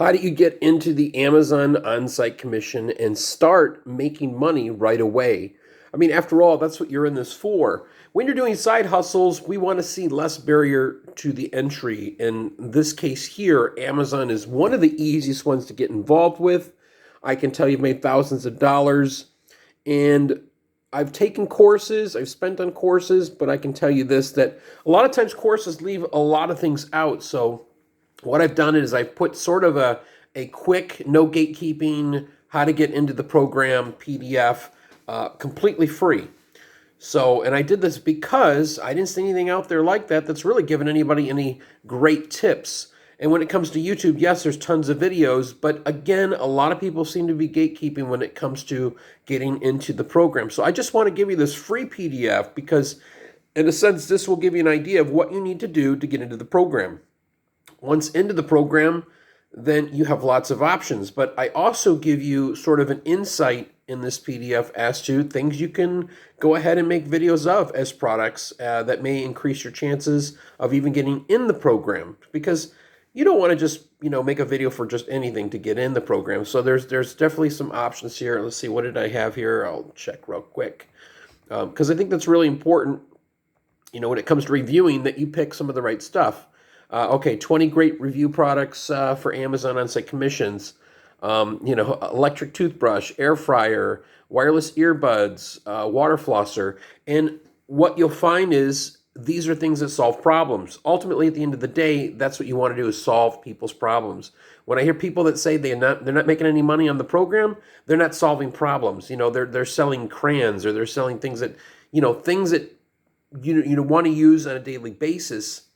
How do you get into the Amazon on-site commission and start making money right away? I mean, after all, that's what you're in this for. When you're doing side hustles, we want to see less barrier to the entry. In this case here, Amazon is one of the easiest ones to get involved with. I can tell you've made thousands of dollars. And I've taken courses, I've spent on courses, but I can tell you this, that a lot of times courses leave a lot of things out. So what I've done is I've put sort of a quick, no gatekeeping, how to get into the program PDF, completely free. So, and I did this because I didn't see anything out there like that that's really given anybody any great tips. And when it comes to YouTube, yes, there's tons of videos, but again, a lot of people seem to be gatekeeping when it comes to getting into the program. So I just want to give you this free PDF because, in a sense, this will give you an idea of what you need to do to get into the program. Once into the program, then you have lots of options. But I also give you sort of an insight in this PDF as to things you can go ahead and make videos of as products that may increase your chances of even getting in the program. Because you don't want to just, make a video for just anything to get in the program. So there's definitely some options here. Let's see, what did I have here? I'll check real quick. Because I think that's really important, when it comes to reviewing, that you pick some of the right stuff. Okay, 20 great review products for Amazon on-site commissions. Electric toothbrush, air fryer, wireless earbuds, water flosser. And what you'll find is these are things that solve problems. Ultimately, at the end of the day, that's what you want to do, is solve people's problems. When I hear people that say they're not making any money on the program, they're not solving problems. They're selling crayons, or they're selling things that you want to use on a daily basis.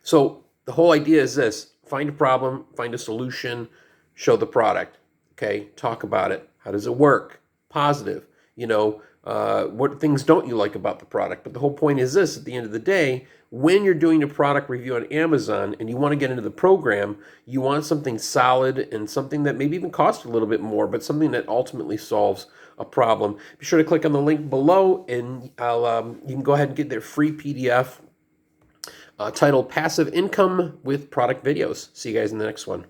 So the whole idea is this: find a problem, find a solution, show the product. Okay, talk about it. How does it work? Positive. What things don't you like about the product? But the whole point is this: at the end of the day, when you're doing a product review on Amazon and you want to get into the program, you want something solid and something that maybe even costs a little bit more, but something that ultimately solves a problem. Be sure to click on the link below, and you can go ahead and get their free PDF titled Passive Income with Product Videos. See you guys in the next one.